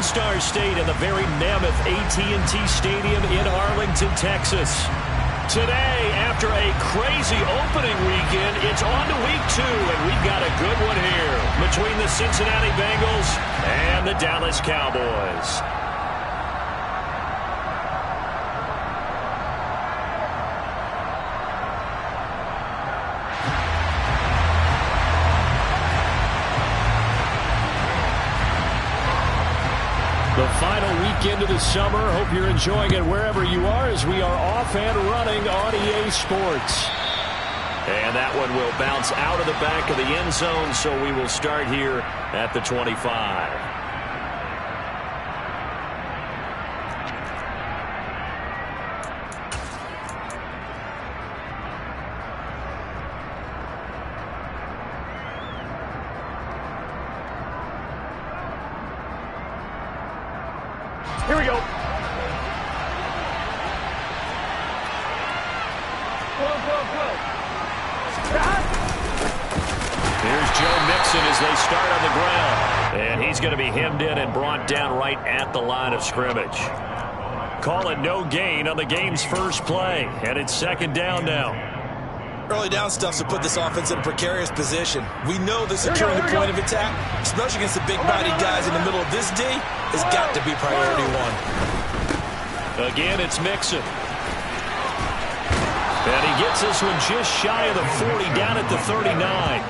Lone Star State in the very mammoth AT&T Stadium in Arlington, Texas. Today, after a crazy opening weekend, it's on to week 2, and we've got a good one here between the Cincinnati Bengals and the Dallas Cowboys. The final weekend of the summer. Hope you're enjoying it wherever you are as we are off and running on EA Sports. And that one will bounce out of the back of the end zone, so we will start here at the 25. Here we go. Here's Joe Mixon as they start on the ground. And he's going to be hemmed in and brought down right at the line of scrimmage. Call it no gain on the game's first play. And it's second down now. Early down stuff to put this offense in a precarious position. We know that securing the point of attack, especially against the big-bodied guys in the middle of this D, has got to be priority one. Again, it's Mixon. And he gets this one just shy of the 40, down at the 39.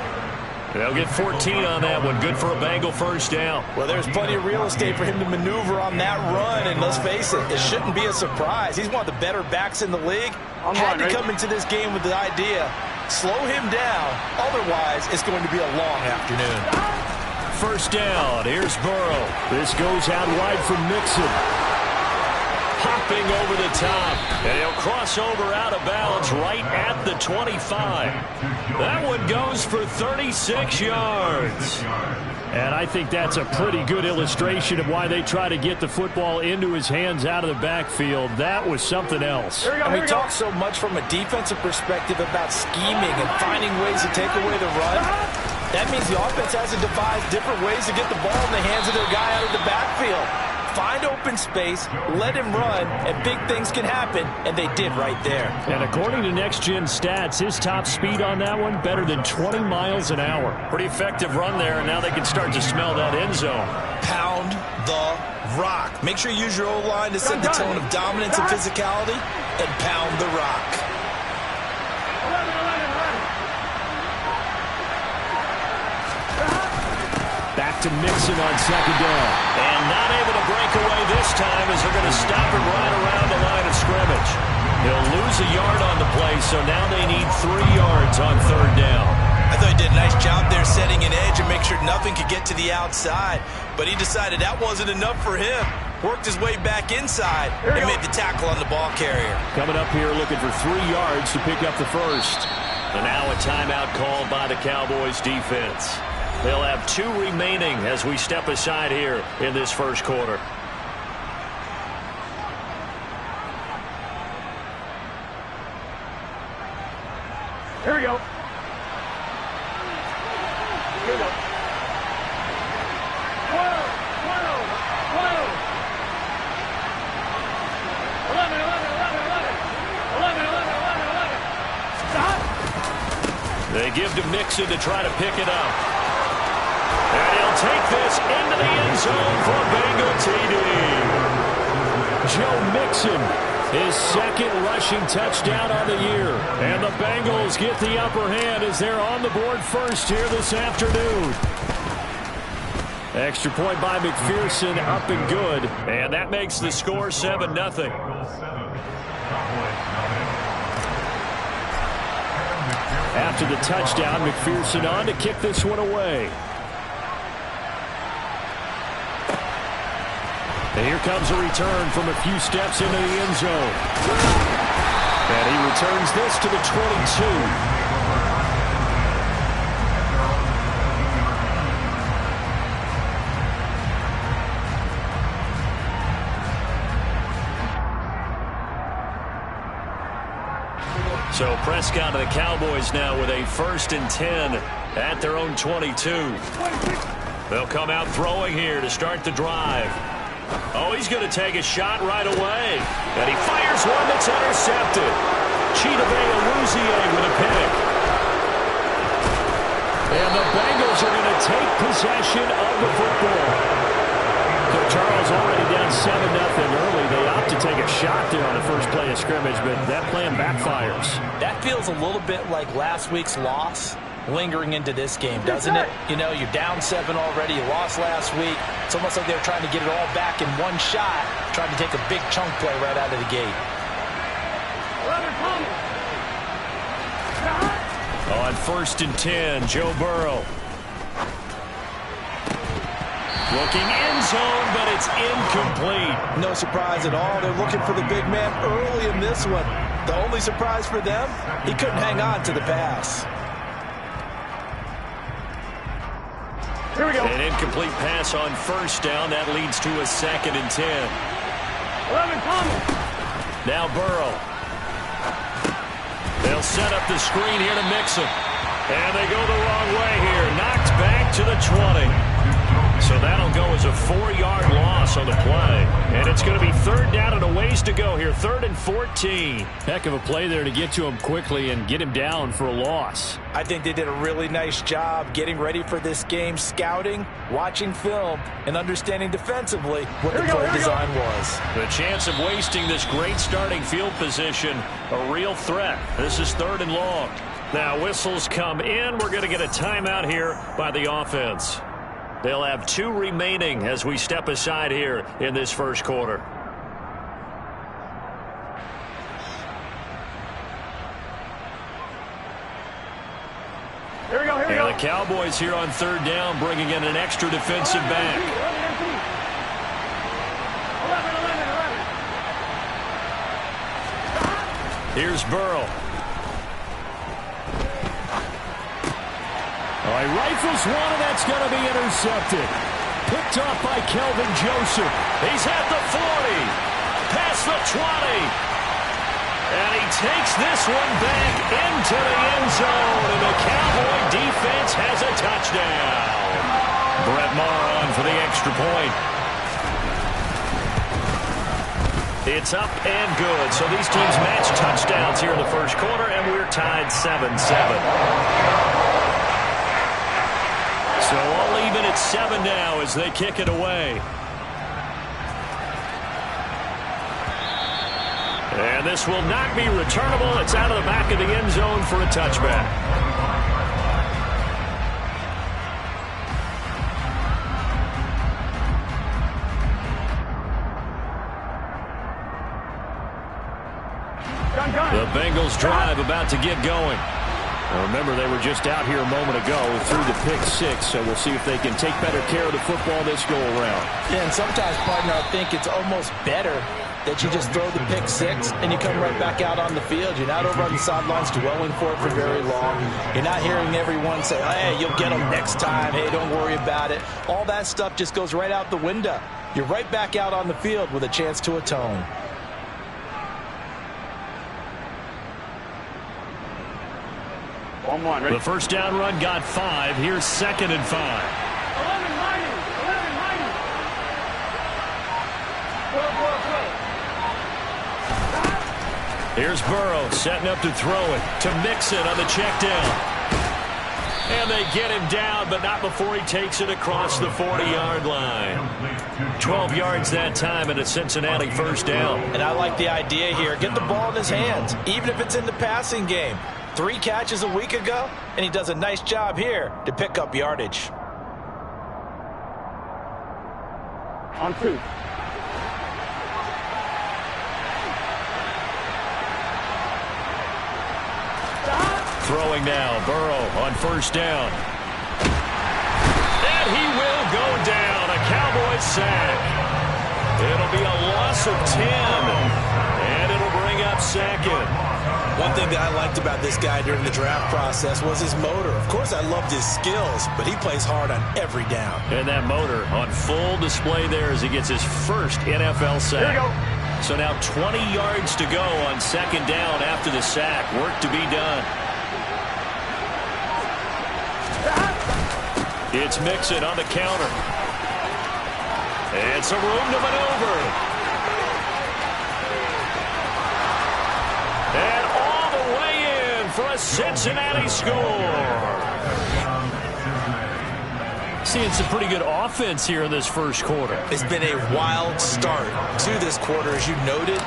They'll get 14 on that one. Good for a Bengal first down. Well, there's plenty of real estate for him to maneuver on that run, and let's face it, it shouldn't be a surprise. He's one of the better backs in the league. Had to come into this game with the idea, slow him down, otherwise it's going to be a long afternoon. First down, here's Burrow. This goes out wide for Mixon. Hopping over the top, and he'll cross over out of bounds right at the 25. That one goes for 36 yards. And I think that's a pretty good illustration of why they try to get the football into his hands out of the backfield. That was something else. And we talk so much from a defensive perspective about scheming and finding ways to take away the run. That means the offense has to devise different ways to get the ball in the hands of their guy out of the backfield. Find open space, let him run, and big things can happen, and they did right there. And according to Next Gen Stats, his top speed on that one, better than 20 miles an hour. Pretty effective run there, and now they can start to smell that end zone. Pound the rock. Make sure you use your O-line to set the tone of dominance and physicality, and pound the rock. Back to Mixon on second down. And not able to break away this time as they're going to stop him right around the line of scrimmage. He'll lose a yard on the play, so now they need 3 yards on third down. I thought he did a nice job there setting an edge and make sure nothing could get to the outside. But he decided that wasn't enough for him. Worked his way back inside and made the tackle on the ball carrier. Coming up here looking for 3 yards to pick up the first. And now a timeout called by the Cowboys defense. They'll have 2 remaining as we step aside here in this first quarter. Here we go. Here we go. 12, 11, 11. Stop. They give to Mixon to try to pick it up. And he'll take this into the end zone for a Bengal TD. Joe Mixon, his second rushing touchdown on the year. And the Bengals get the upper hand as they're on the board first here this afternoon. Extra point by McPherson, up and good. And that makes the score 7-0. After the touchdown, McPherson on to kick this one away. And here comes a return from a few steps into the end zone. And he returns this to the 22. So Prescott and the Cowboys now with a 1st and 10 at their own 22. They'll come out throwing here to start the drive. Oh, he's going to take a shot right away. And he fires one that's intercepted. Chidobe Awuzie with a pick. And the Bengals are going to take possession of the football. So Charles already down 7-0 early. They opt to take a shot there on the first play of scrimmage, but that plan backfires. That feels a little bit like last week's loss lingering into this game, doesn't it? You know, you're down 7 already. You lost last week. It's almost like they were trying to get it all back in one shot, trying to take a big chunk play right out of the gate. On 1st and 10, Joe Burrow. Looking end zone, but it's incomplete. No surprise at all. They're looking for the big man early in this one. The only surprise for them, he couldn't hang on to the pass. Here we go. An incomplete pass on 1st down. That leads to a 2nd and 10. 11, Thomas. Now Burrow. They'll set up the screen here to Mixon. And they go the wrong way here. Knocked back to the 20. So that'll go as a 4-yard loss on the play. And it's going to be 3rd down and a ways to go here. 3rd and 14. Heck of a play there to get to him quickly and get him down for a loss. I think they did a really nice job getting ready for this game, scouting, watching film, and understanding defensively what the play design was. The chance of wasting this great starting field position, a real threat. This is 3rd and long. Now whistles come in. We're going to get a timeout here by the offense. They'll have 2 remaining as we step aside here in this first quarter. Here we go, here we go. And the Cowboys here on 3rd down, bringing in an extra defensive back. 11. Here's Burrow. Oh, he rifles one, and that's going to be intercepted. Picked off by Kelvin Joseph. He's at the 40. Past the 20. And he takes this one back into the end zone. And the Cowboy defense has a touchdown. Brett Maher on for the extra point. It's up and good. So these teams match touchdowns here in the first quarter, and we're tied 7-7. So all even at 7 now as they kick it away. And this will not be returnable. It's out of the back of the end zone for a touchback. The Bengals drive about to get going. Now remember, they were just out here a moment ago through the pick 6, so we'll see if they can take better care of the football this go-around. Yeah, and sometimes, partner, I think it's almost better that you just throw the pick 6 and you come right back out on the field. You're not over on the sidelines dwelling for it for very long. You're not hearing everyone say, hey, you'll get them next time. Hey, don't worry about it. All that stuff just goes right out the window. You're right back out on the field with a chance to atone. The first down run got 5. Here's 2nd and 5. 11 Here's Burrow setting up to throw it to Mixon on the check down. And they get him down, but not before he takes it across the 40-yard line. 12 yards that time and a Cincinnati first down. And I like the idea here. Get the ball in his hands, even if it's in the passing game. 3 catches a week ago, and he does a nice job here to pick up yardage. On 2. Throwing now, Burrow on first down. And he will go down. A Cowboys sack. It'll be a loss of 10. And it'll bring up 2nd. One thing that I liked about this guy during the draft process was his motor. Of course, I loved his skills, but he plays hard on every down. And that motor on full display there as he gets his first NFL sack. Here we go. So now 20 yards to go on 2nd down after the sack. Work to be done. It's Mixon on the counter. And some room to maneuver. And all the way in for a Cincinnati score. Seeing some pretty good offense here in this first quarter. It's been a wild start to this quarter, as you noted.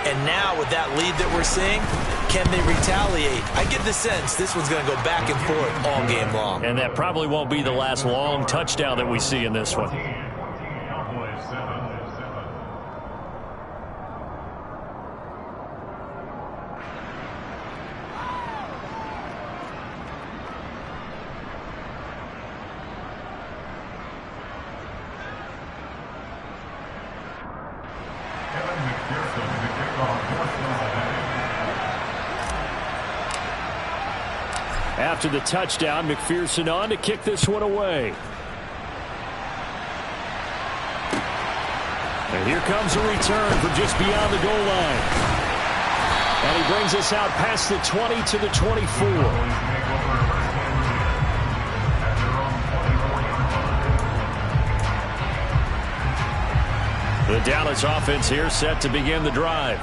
And now with that lead that we're seeing, can they retaliate? I get the sense this one's going to go back and forth all game long. And that probably won't be the last long touchdown that we see in this one. After the touchdown, McPherson on to kick this one away. And here comes a return from just beyond the goal line. And he brings us out past the 20 to the 24. The Dallas offense here set to begin the drive.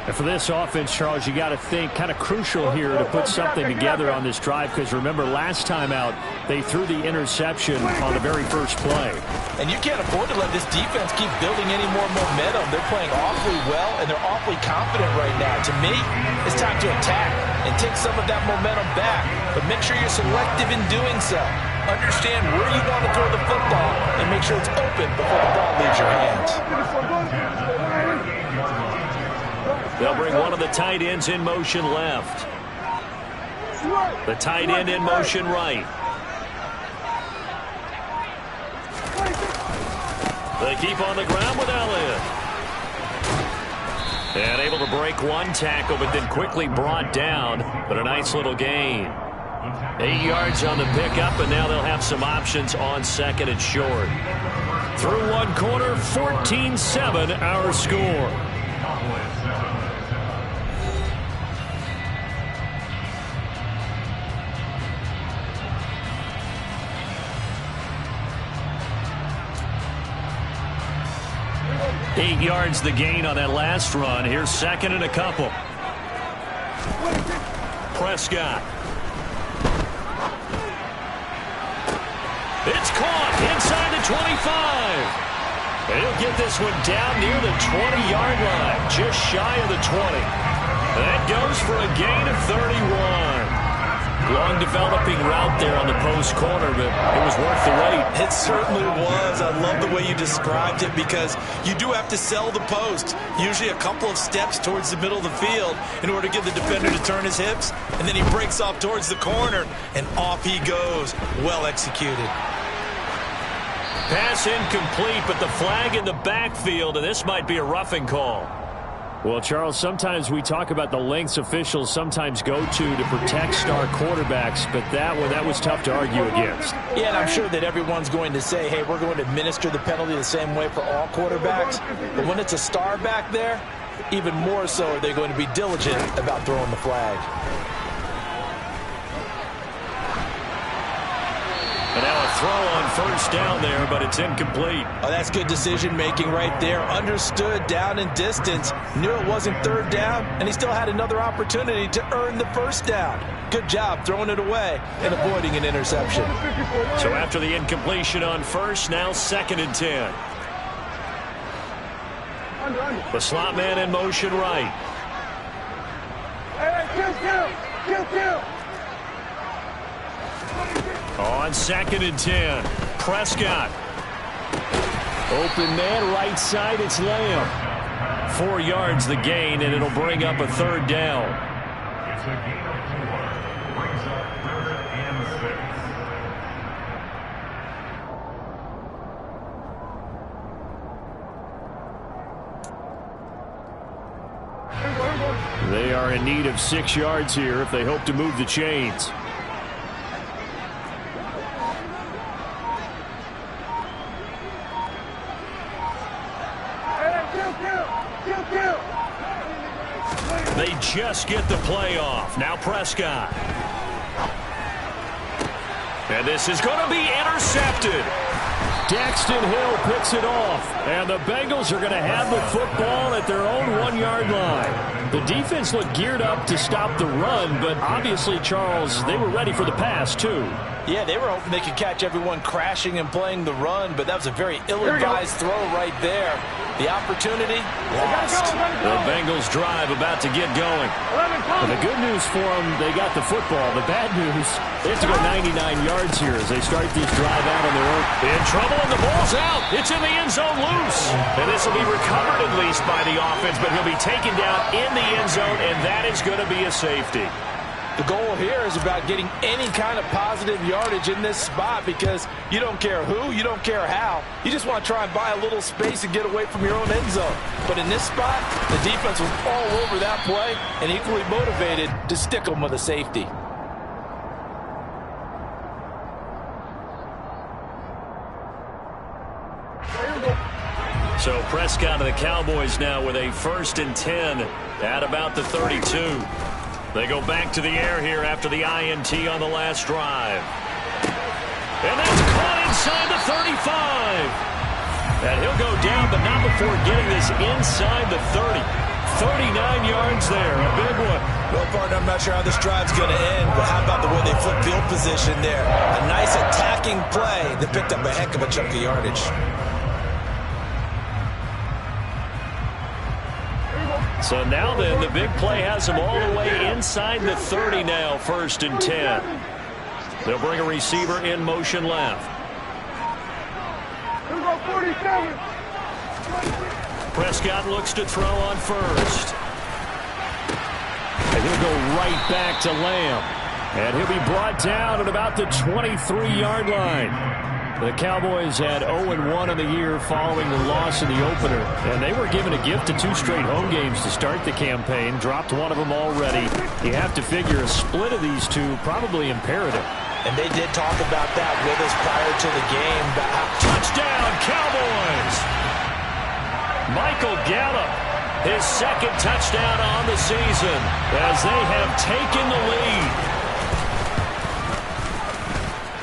And for this offense, Charles, you got to think kind of crucial here to put something together on this drive, because remember last time out they threw the interception on the very first play. And you can't afford to let this defense keep building any more momentum. They're playing awfully well, and they're awfully confident right now. To me, it's time to attack and take some of that momentum back. But make sure you're selective in doing so. Understand where you want to throw the football and make sure it's open before the ball leaves your hands. They'll bring one of the tight ends in motion left. The tight end in motion right. They keep on the ground with Elliott. And able to break one tackle, but then quickly brought down. But a nice little gain. 8 yards on the pickup, and now they'll have some options on second and short. Through one quarter, 14-7 our score. Eight yards the gain on that last run. Here's second and a couple. Prescott. It's caught inside the 25. And he'll get this one down near the 20-yard line, just shy of the 20. That goes for a gain of 31. Long developing route there on the post corner, but it was worth the wait. It certainly was. I love the way you described it, because you do have to sell the post. Usually a couple of steps towards the middle of the field in order to get the defender to turn his hips, and then he breaks off towards the corner, and off he goes. Well executed. Pass incomplete, but the flag in the backfield, and this might be a roughing call. Well, Charles, sometimes we talk about the lengths officials sometimes go to protect star quarterbacks, but that was tough to argue against. Yeah, and I'm sure that everyone's going to say, hey, we're going to administer the penalty the same way for all quarterbacks. But when it's a star back there, even more so are they going to be diligent about throwing the flag. And now a throw on first down there, but it's incomplete. Oh, that's good decision-making right there. Understood down and distance. Knew it wasn't third down, and he still had another opportunity to earn the first down. Good job throwing it away and avoiding an interception. So after the incompletion on first, now second and 10. The slot man in motion right. Kill. On second and 10, Prescott. Open man, right side, it's Lamb. 4 yards the gain, and it'll bring up a third down. It's a gain of 4. Brings up 3rd and 6. They are in need of 6 yards here if they hope to move the chains. They just get the play off. Now Prescott. And this is going to be intercepted. Daxton Hill picks it off, and the Bengals are going to have the football at their own 1-yard line. The defense looked geared up to stop the run, but obviously, Charles, they were ready for the pass, too. Yeah, they were hoping they could catch everyone crashing and playing the run, but that was a very ill-advised throw right there. The opportunity, lost. The Bengals drive about to get going. And the good news for them, they got the football. The bad news, they have to go 99 yards here as they start this drive out on their own. In trouble, and the ball's out. It's in the end zone loose. And this will be recovered at least by the offense, but he'll be taken down in the end zone, and that is going to be a safety. The goal here is about getting any kind of positive yardage in this spot because you don't care who, you don't care how. You just want to try and buy a little space and get away from your own end zone. But in this spot, the defense was all over that play and equally motivated to stick them with a safety. So Prescott and the Cowboys now with a 1st and 10 at about the 32. They go back to the air here after the INT on the last drive. And that's caught inside the 35. And he'll go down, but not before getting this inside the 30. 39 yards there, a big one. Well, partner, I'm not sure how this drive's going to end, but how about the way they flip field position there? A nice attacking play that picked up a heck of a chunk of yardage. So now then, the big play has them all the way inside the 30 now, 1st and 10. They'll bring a receiver in motion left. Here we go, 47. Prescott looks to throw on 1st. And he'll go right back to Lamb. And he'll be brought down at about the 23-yard line. The Cowboys had 0-1 in the year following the loss in the opener, and they were given a gift of 2 straight home games to start the campaign. Dropped one of them already. You have to figure a split of these two probably imperative. And they did talk about that with us prior to the game. Touchdown, Cowboys! Michael Gallup, his 2nd touchdown on the season as they have taken the lead.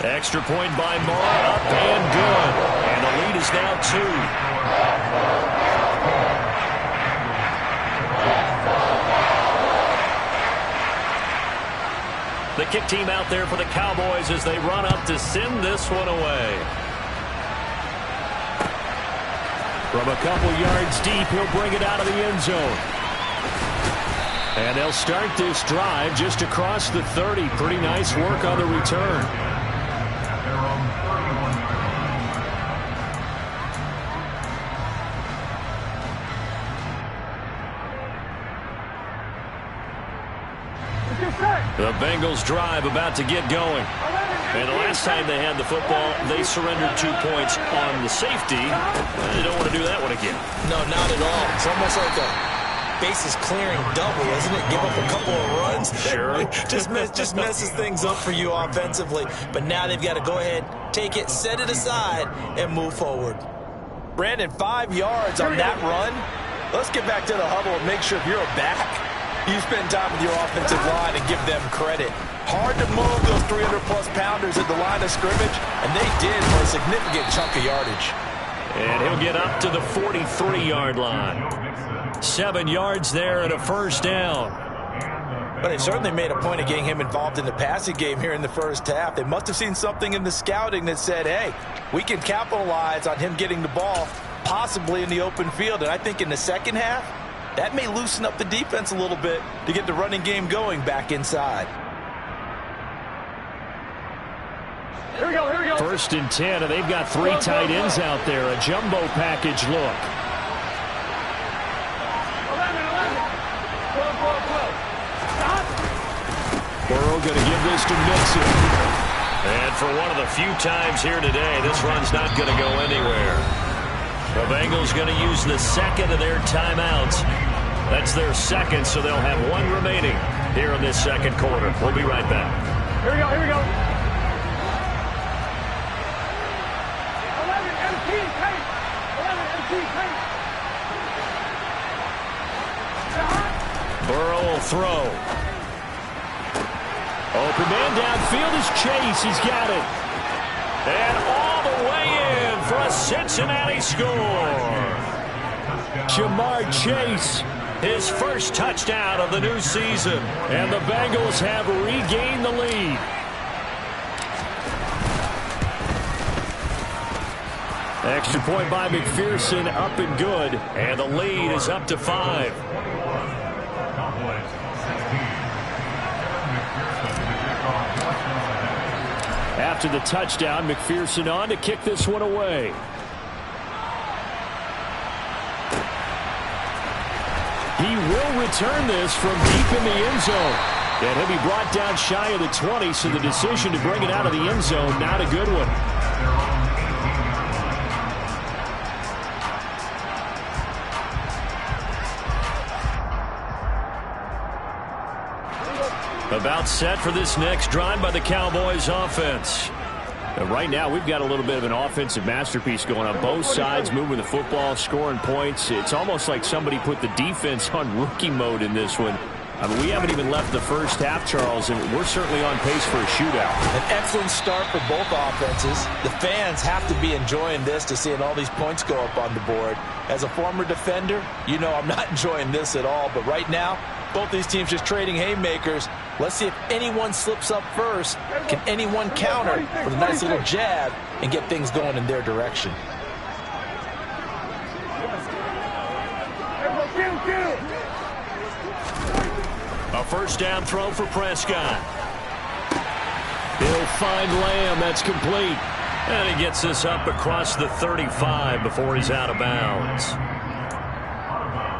Extra point by Moore, up and good. And the lead is now 2. The kick team out there for the Cowboys as they run up to send this one away. From a couple yards deep, he'll bring it out of the end zone. And they'll start this drive just across the 30. Pretty nice work on the return. The Bengals drive about to get going. And the last time they had the football, they surrendered 2 points on the safety. They don't want to do that one again. No, not at all. It's almost like a bases clearing double, isn't it? Give up a couple of runs. Sure. just messes things up for you offensively. But now they've got to go ahead, take it, set it aside, and move forward. Brandon, 5 yards on that run. Let's get back to the huddle and make sure if you're a back, you spend time with your offensive line and give them credit. Hard to move those 300-plus pounders at the line of scrimmage, and they did for a significant chunk of yardage. And he'll get up to the 43-yard line. 7 yards there and a 1st down. But they certainly made a point of getting him involved in the passing game here in the first half. They must have seen something in the scouting that said, hey, we can capitalize on him getting the ball possibly in the open field. And I think in the second half, that may loosen up the defense a little bit to get the running game going back inside. Here we go, here we go. 1st and 10, and they've got 3 tight ends out there. A jumbo package look. 11. 12. Stop. Burrow going to give this to Mixon. And for one of the few times here today, this run's not going to go anywhere. The Bengals going to use the 2nd of their timeouts. That's their 2nd, so they'll have 1 remaining here in this 2nd quarter. We'll be right back. Here we go, here we go. 11 MT pace. 11 MT pace. Burrow will throw. Open man downfield is Chase. He's got it. And all the way in for a Cincinnati score. Ja'Marr Chase, his first touchdown of the new season. And the Bengals have regained the lead. Extra point by McPherson, up and good. And the lead is up to 5. After the touchdown, McPherson on to kick this one away. He will return this from deep in the end zone. And he'll be brought down shy of the 20, so the decision to bring it out of the end zone, not a good one. About set for this next drive by the Cowboys offense. And right now, we've got a little bit of an offensive masterpiece going on both sides, moving the football, scoring points. It's almost like somebody put the defense on rookie mode in this one. I mean, we haven't even left the first half, Charles, and we're certainly on pace for a shootout. An excellent start for both offenses. The fans have to be enjoying this to seeing all these points go up on the board. As a former defender, you know I'm not enjoying this at all. But right now, both these teams just trading haymakers. Let's see if anyone slips up first. Can anyone counter with a nice little jab and get things going in their direction? A first down throw for Prescott. He'll find Lamb. That's complete. And he gets this up across the 35 before he's out of bounds.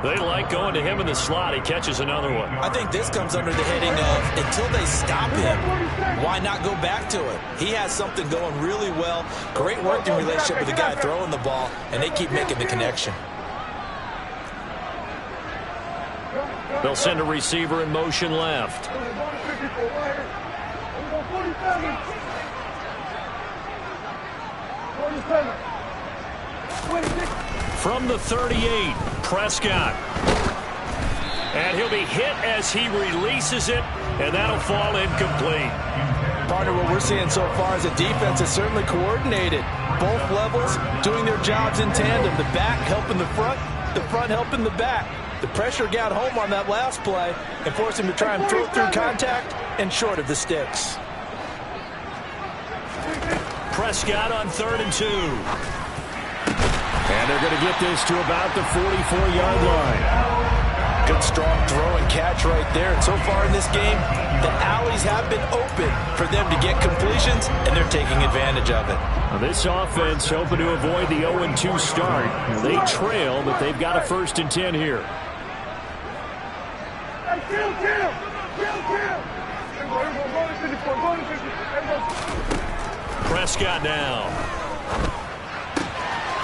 They like going to him in the slot. He catches another one. I think this comes under the heading of until they stop him, why not go back to it? He has something going really well. Great working relationship with the guy throwing the ball, and they keep making the connection. They'll send a receiver in motion left. From the 38, Prescott. And he'll be hit as he releases it, and that'll fall incomplete. Partner, what we're seeing so far is the defense is certainly coordinated. Both levels doing their jobs in tandem. The back helping the front helping the back. The pressure got home on that last play and forced him to try and throw through contact and short of the sticks. Prescott on 3rd and 2. And they're going to get this to about the 44-yard line. Good strong throw and catch right there. And so far in this game, the alleys have been open for them to get completions, and they're taking advantage of it. Now this offense hoping to avoid the 0-2 start. They trail, but they've got a 1st and 10 here. Prescott now.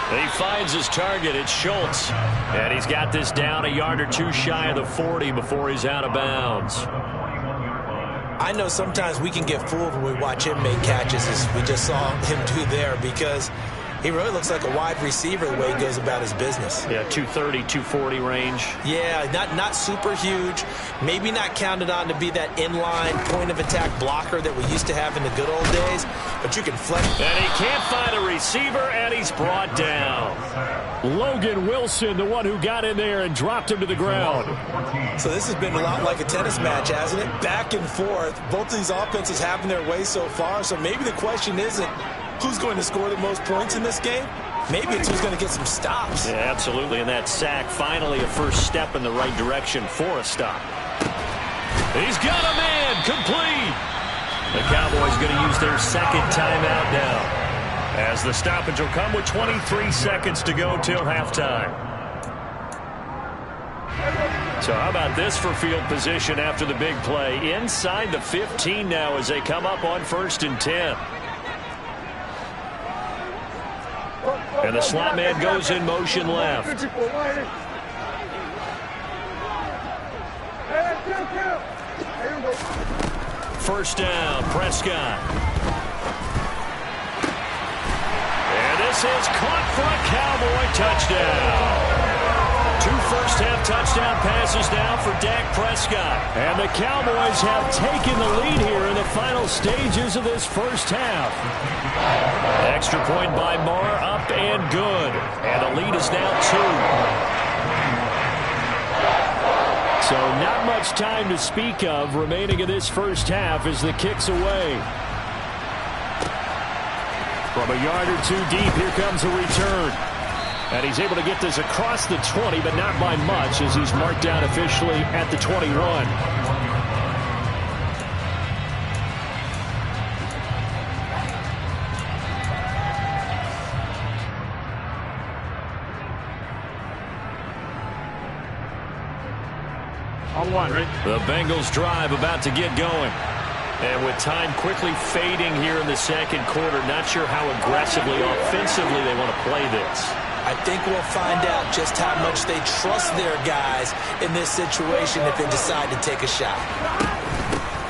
He finds his target. It's Schultz. And he's got this down a yard or two shy of the 40 before he's out of bounds. I know sometimes we can get fooled when we watch him make catches, as we just saw him do there, because he really looks like a wide receiver the way he goes about his business. Yeah, 230, 240 range. Yeah, not super huge. Maybe not counted on to be that inline point-of-attack blocker that we used to have in the good old days, but you can flex. And he can't find a receiver, and he's brought down. Logan Wilson, the one who got in there and dropped him to the ground. So this has been a lot like a tennis match, hasn't it? Back and forth. Both of these offenses having their way so far, so maybe the question isn't who's going to score the most points in this game. Maybe it's who's going to get some stops. Yeah, absolutely. And that sack, finally a first step in the right direction for a stop. He's got a man, complete. The Cowboys going to use their 2nd timeout now, as the stoppage will come with 23 seconds to go till halftime. So how about this for field position after the big play? Inside the 15 now as they come up on 1st and 10. And the slot man goes in motion left. First down, Prescott. And this is caught for a Cowboy touchdown. 2 first-half touchdown passes now for Dak Prescott. And the Cowboys have taken the lead here in the final stages of this first half. Extra point by Marr, up and good. And the lead is now 2. So not much time to speak of remaining in this first half as the kick's away. From a yard or two deep, here comes a return. And he's able to get this across the 20, but not by much, as he's marked down officially at the 21. On one, right? The Bengals drive about to get going. And with time quickly fading here in the second quarter, not sure how aggressively, offensively they want to play this. I think we'll find out just how much they trust their guys in this situation if they decide to take a shot.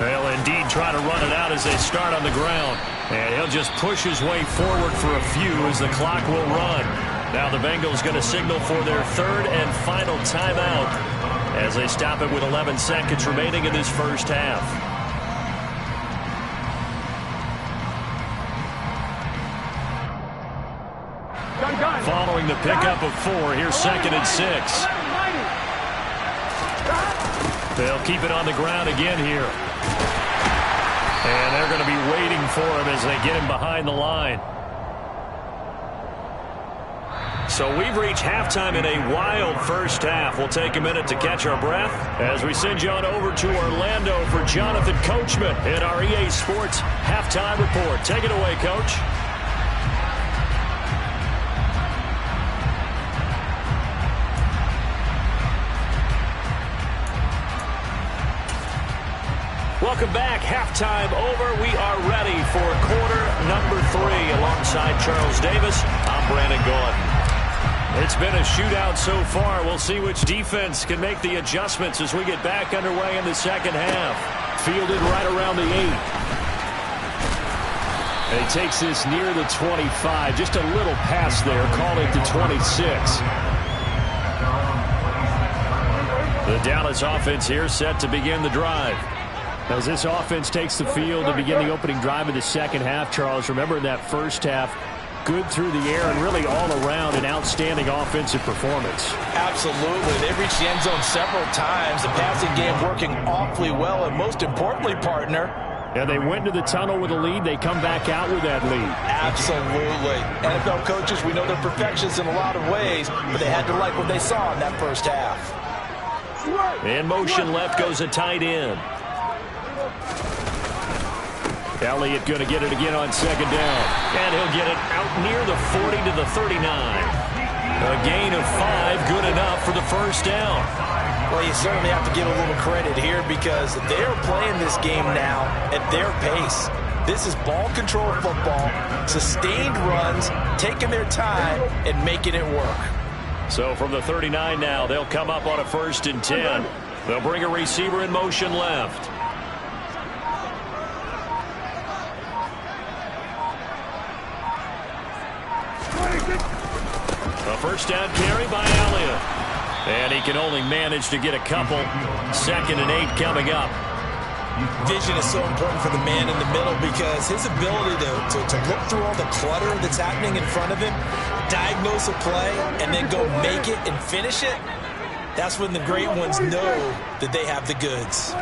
They'll indeed try to run it out as they start on the ground. And he'll just push his way forward for a few as the clock will run. Now the Bengals going to signal for their third and final timeout as they stop it with 11 seconds remaining in this first half. Following the pickup of 4, here's 2nd and 6. They'll keep it on the ground again here. And they're going to be waiting for him as they get him behind the line. So we've reached halftime in a wild first half. We'll take a minute to catch our breath as we send you on over to Orlando for Jonathan Coachman in our EA Sports Halftime Report. Take it away, Coach. Welcome back. Halftime over. We are ready for quarter number 3. Alongside Charles Davis, I'm Brandon Gaudin. It's been a shootout so far. We'll see which defense can make the adjustments as we get back underway in the second half. Fielded right around the 8. And he takes this near the 25. Just a little pass there. Call it the 26. The Dallas offense here set to begin the drive. As this offense takes the field to begin the opening drive of the second half, Charles, remember in that first half, good through the air and really all around an outstanding offensive performance. Absolutely. They've reached the end zone several times. The passing game working awfully well, and most importantly, partner, and they went into the tunnel with a lead. They come back out with that lead. Absolutely. NFL coaches, we know they're perfectionists in a lot of ways, but they had to like what they saw in that first half. In motion left goes a tight end. Elliott going to get it again on second down. And he'll get it out near the 40 to the 39. A gain of 5, good enough for the first down. Well, you certainly have to give a little credit here because they're playing this game now at their pace. This is ball control football, sustained runs, taking their time, and making it work. So from the 39 now, they'll come up on a 1st and 10. They'll bring a receiver in motion left. A first down carry by Elliott. And he can only manage to get a couple. 2nd and 8 coming up. Vision is so important for the man in the middle because his ability to look through all the clutter that's happening in front of him, diagnose a play, and then go make it and finish it, that's when the great ones know that they have the goods.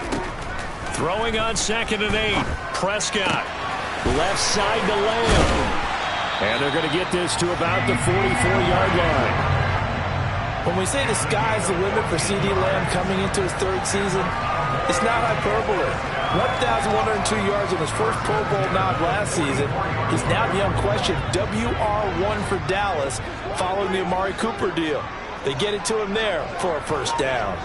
Throwing on 2nd and 8. Prescott. Left side to Lamb. And they're going to get this to about the 44-yard line. When we say the sky's the limit for C.D. Lamb coming into his 3rd season, it's not hyperbole. 1,102 yards in his first Pro Bowl nod last season. He's now the unquestioned WR1 for Dallas following the Amari Cooper deal. They get it to him there for a first down.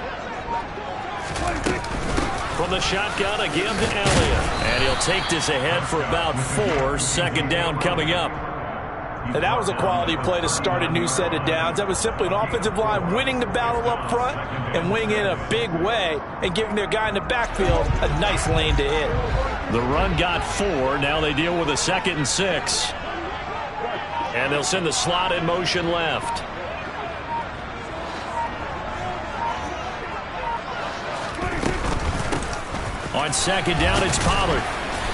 From the shotgun, a give to Elliott. And he'll take this ahead for about 4. 2nd down coming up. And that was a quality play to start a new set of downs. That was simply an offensive line winning the battle up front and winning in a big way and giving their guy in the backfield a nice lane to hit. The run got 4. Now they deal with a 2nd and 6. And they'll send the slot in motion left. On second down, it's Pollard.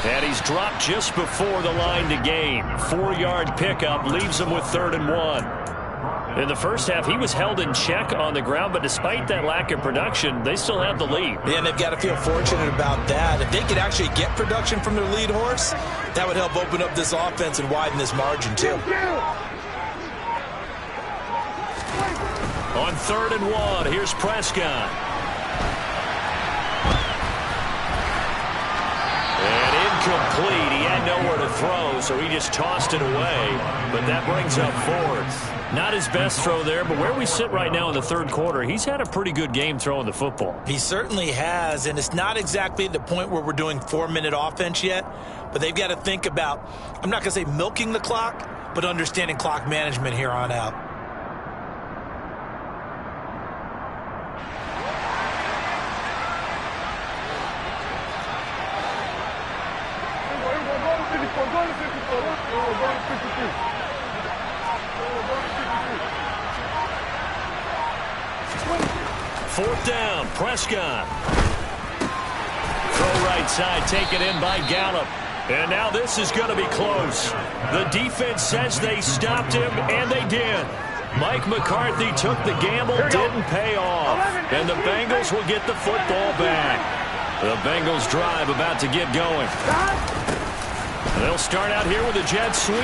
And he's dropped just before the line to gain. 4-yard pickup leaves him with 3rd and 1. In the first half, he was held in check on the ground, but despite that lack of production, they still have the lead. Yeah, and they've got to feel fortunate about that. If they could actually get production from their lead horse, that would help open up this offense and widen this margin, too. On 3rd and 1, here's Prescott. And incomplete. He had nowhere to throw, so he just tossed it away. But that brings up 4th. Not his best throw there, but where we sit right now in the 3rd quarter, he's had a pretty good game throwing the football. He certainly has, and it's not exactly at the point where we're doing 4-minute offense yet, but they've got to think about, I'm not going to say milking the clock, but understanding clock management here on out. Fourth down, Prescott. Throw right side, taken in by Gallup. And now this is going to be close. The defense says they stopped him, and they did. Mike McCarthy took the gamble, didn't pay off. And the Bengals will get the football back. The Bengals drive about to get going. They'll start out here with a jet sweep.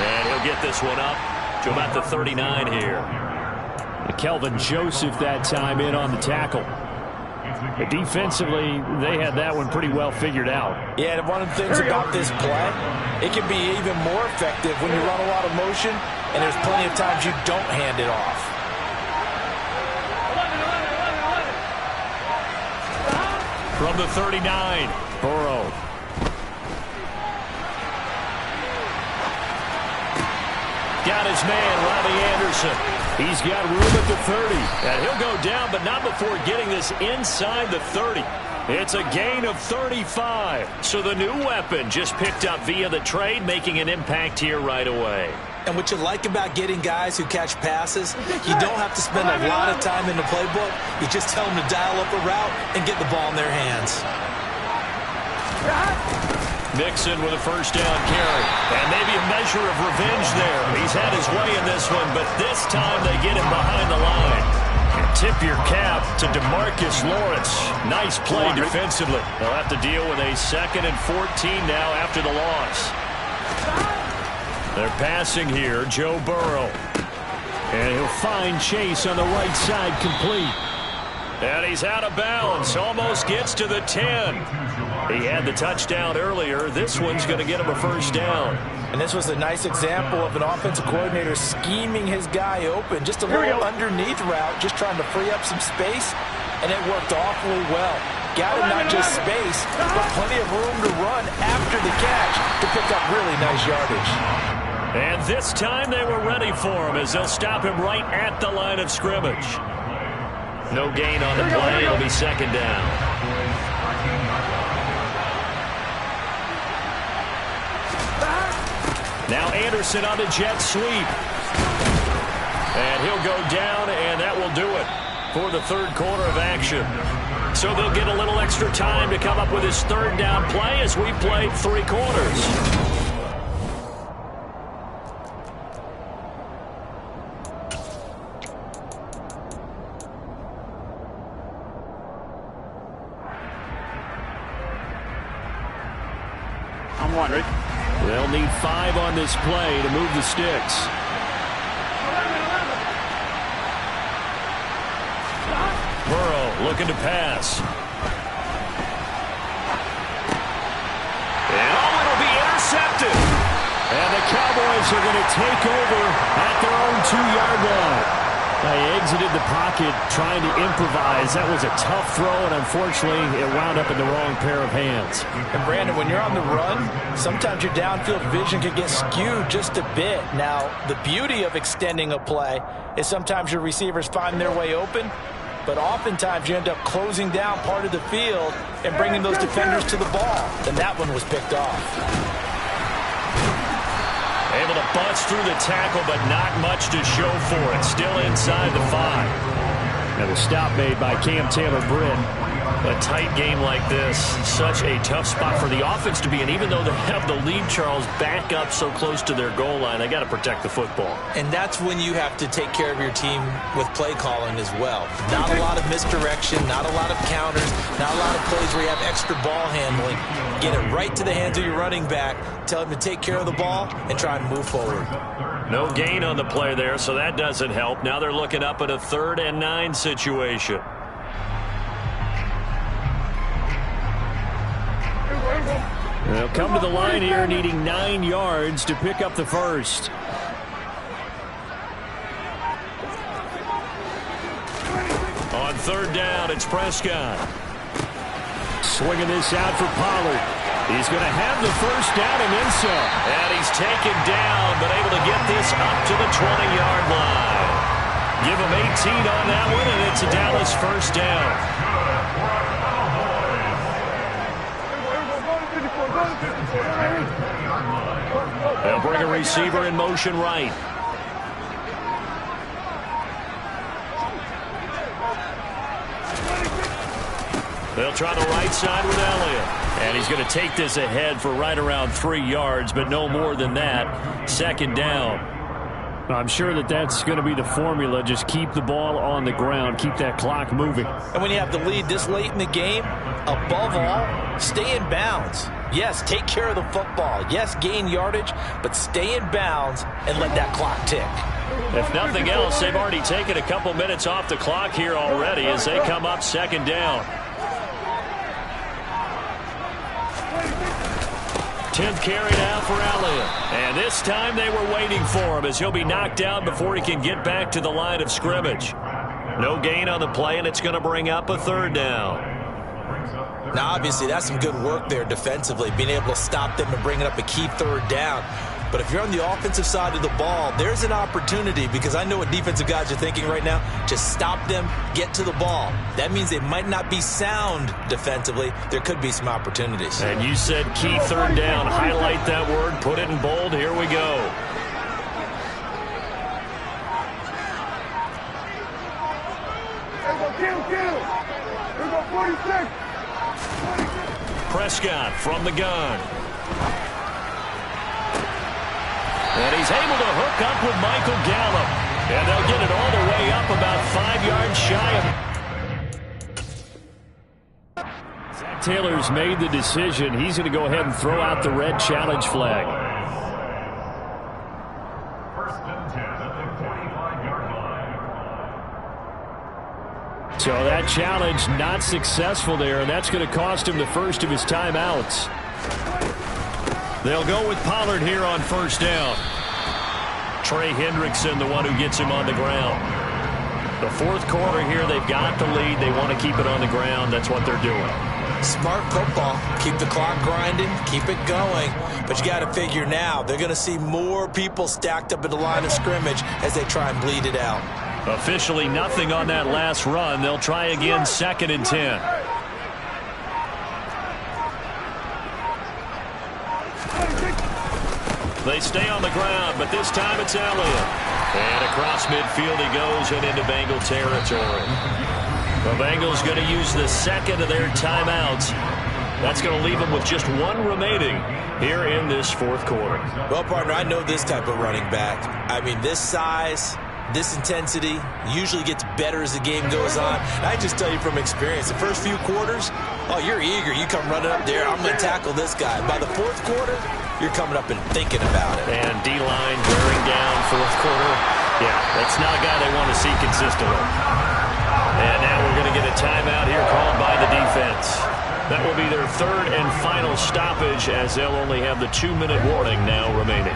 And he'll get this one up to about the 39 here. Kelvin Joseph that time in on the tackle. But defensively, they had that one pretty well figured out. Yeah, and one of the things about this play, it can be even more effective when you run a lot of motion, and there's plenty of times you don't hand it off. From the 39, Burrow. Got his man, Robbie Anderson. He's got room at the 30. And he'll go down, but not before getting this inside the 30. It's a gain of 35. So the new weapon just picked up via the trade, making an impact here right away. And what you like about getting guys who catch passes, you don't have to spend a lot of time in the playbook. You just tell them to dial up a route and get the ball in their hands. Mixon with a first down carry. And maybe a measure of revenge there. He's had his way in this one, but this time they get him behind the line. And tip your cap to DeMarcus Lawrence. Nice play defensively. They'll have to deal with a 2nd and 14 now after the loss. They're passing here, Joe Burrow. And he'll find Chase on the right side complete. And he's out of bounds. Almost gets to the 10. He had the touchdown earlier. This one's going to get him a first down. And this was a nice example of an offensive coordinator scheming his guy open. Just a little underneath route, just trying to free up some space. And it worked awfully well. Got him not just space, but plenty of room to run after the catch to pick up really nice yardage. And this time they were ready for him as they'll stop him right at the line of scrimmage. No gain on the play. It'll be 2nd down. Now Anderson on the jet sweep. And he'll go down, and that will do it for the 3rd quarter of action. So they'll get a little extra time to come up with his 3rd down play as we played 3 quarters. They'll need 5 on this play to move the sticks. Burrow looking to pass. And it'll be intercepted. And the Cowboys are going to take over at their own 2-yard line. They exited the pocket trying to improvise. That was a tough throw, and unfortunately, it wound up in the wrong pair of hands. And Brandon, when you're on the run, sometimes your downfield vision can get skewed just a bit. Now, the beauty of extending a play is sometimes your receivers find their way open, but oftentimes you end up closing down part of the field and bringing those defenders to the ball. And that one was picked off. Able to bust through the tackle, but not much to show for it. Still inside the 5. And a stop made by Cam Taylor-Britt. A tight game like this, such a tough spot for the offense to be in. Even though they have the lead, Charles, back up so close to their goal line, they got to protect the football. And that's when you have to take care of your team with play calling as well. Not a lot of misdirection, not a lot of counters, not a lot of plays where you have extra ball handling. Get it right to the hands of your running back, tell him to take care of the ball, and try and move forward. No gain on the play there, so that doesn't help. Now they're looking up at a 3rd and 9 situation. They'll come to the line here needing 9 yards to pick up the first. On 3rd down, it's Prescott. Swinging this out for Pollard. He's going to have the first down and then some. And he's taken down, but able to get this up to the 20-yard line. Give him 18 on that one, and it's a Dallas first down. They'll bring a receiver in motion right. They'll try the right side with Elliott. And he's going to take this ahead for right around 3 yards, but no more than that. 2nd down. I'm sure that that's going to be the formula. Just keep the ball on the ground. Keep that clock moving. And when you have the lead this late in the game, above all, stay in bounds. Yes, take care of the football. Yes, gain yardage, but stay in bounds and let that clock tick. If nothing else, they've already taken a couple minutes off the clock here already as they come up 2nd down. 10th carry now for Elliott. And this time they were waiting for him as he'll be knocked down before he can get back to the line of scrimmage. No gain on the play, and it's going to bring up a 3rd down. Now, obviously, that's some good work there defensively, being able to stop them and bringing up a key 3rd down. But if you're on the offensive side of the ball, there's an opportunity, because I know what defensive guys are thinking right now. Just stop them, get to the ball. That means they might not be sound defensively. There could be some opportunities. And you said key 3rd down. Highlight that word, put it in bold. Here we go. Here go 46. Prescott from the gun. And he's able to hook up with Michael Gallup. And they'll get it all the way up about 5 yards shy of. Zach Taylor's made the decision. He's going to go ahead and throw out the red challenge flag. 1st and 10 at the 45-yard line. So that challenge not successful there, and that's going to cost him the first of his timeouts. They'll go with Pollard here on 1st down. Trey Hendrickson, the one who gets him on the ground. The 4th quarter here, they've got the lead. They want to keep it on the ground. That's what they're doing. Smart football. Keep the clock grinding. Keep it going. But you got to figure now, they're going to see more people stacked up at the line of scrimmage as they try and bleed it out. Officially nothing on that last run. They'll try again 2nd and 10. They stay on the ground, but this time it's Elliott. And across midfield he goes and into Bengal territory. The Bengals going to use the 2nd of their timeouts. That's going to leave them with just 1 remaining here in this 4th quarter. Well, partner, I know this type of running back. I mean, this size, this intensity usually gets better as the game goes on. And I just tell you from experience, the first few quarters, oh, you're eager. You come running up there, I'm going to tackle this guy. By the 4th quarter, you're coming up and thinking about it. And D-line wearing down 4th quarter. Yeah, that's not a guy they want to see consistently. And now we're going to get a timeout here called by the defense. That will be their 3rd and final stoppage as they'll only have the 2-minute warning now remaining.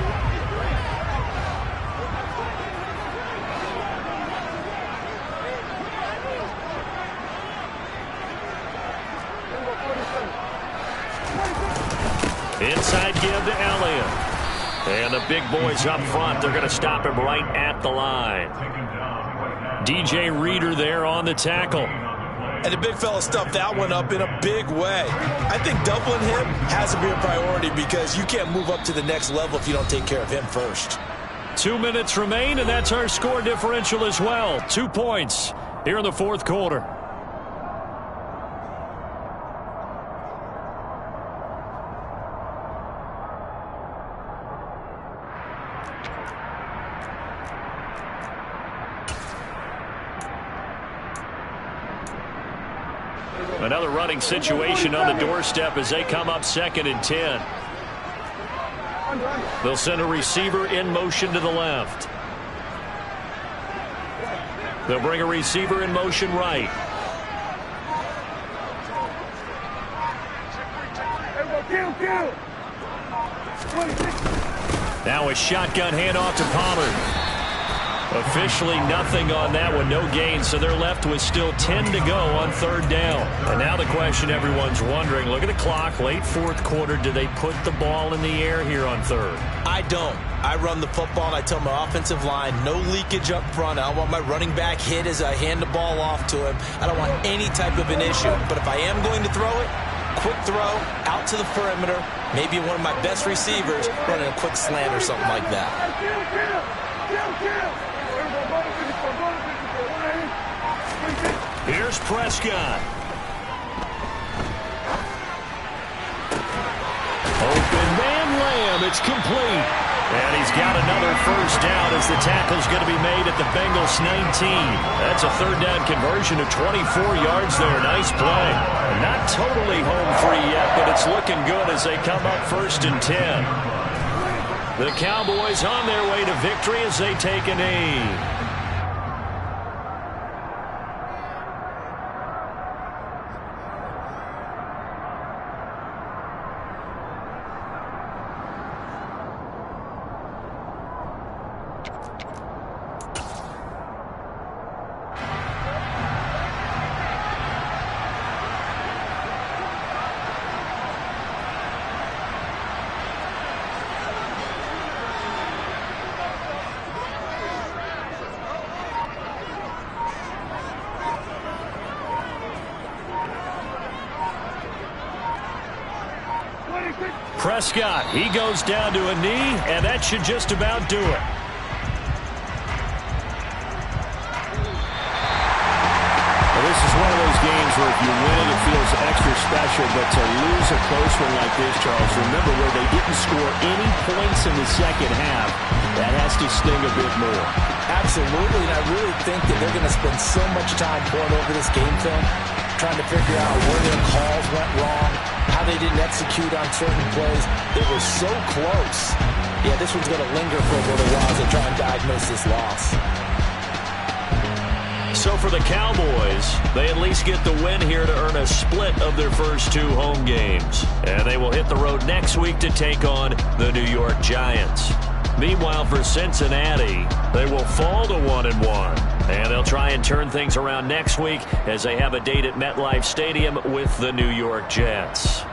Inside give to Elliott. And the big boys up front, they're going to stop him right at the line. DJ Reader there on the tackle. And the big fella stuffed that one up in a big way. I think doubling him has to be a priority because you can't move up to the next level if you don't take care of him first. 2 minutes remain, and that's our score differential as well. 2 points here in the 4th quarter. Another running situation on the doorstep as they come up 2nd and 10. They'll send a receiver in motion to the left. They'll bring a receiver in motion right. Now a shotgun handoff to Pollard. Officially nothing on that one, no gain, so they're left with still 10 to go on 3rd down. And now the question everyone's wondering, look at the clock, late 4th quarter, do they put the ball in the air here on 3rd? I don't. I run the football and I tell my offensive line, no leakage up front. I don't want my running back hit as I hand the ball off to him. I don't want any type of an issue. But if I am going to throw it, quick throw, out to the perimeter, maybe one of my best receivers running a quick slant or something like that. Here's Prescott. Open man Lamb. It's complete. And he's got another 1st down as the tackle's going to be made at the Bengals 19. That's a 3rd down conversion of 24 yards there. Nice play. Not totally home free yet, but it's looking good as they come up 1st and 10. The Cowboys on their way to victory as they take a knee. Prescott, he goes down to a knee, and that should just about do it. Well, this is one of those games where if you win it, it feels extra special, but to lose a close one like this, Charles, remember where they didn't score any points in the 2nd half, that has to sting a bit more. Absolutely, and I really think that they're going to spend so much time going over this game film, trying to figure out where their calls went wrong, how they didn't execute on certain plays. They were so close. Yeah, this one's going to linger for a little while as they try and diagnose this loss. So for the Cowboys, they at least get the win here to earn a split of their first 2 home games. And they will hit the road next week to take on the New York Giants. Meanwhile, for Cincinnati, they will fall to 1-1. And they'll try and turn things around next week as they have a date at MetLife Stadium with the New York Jets.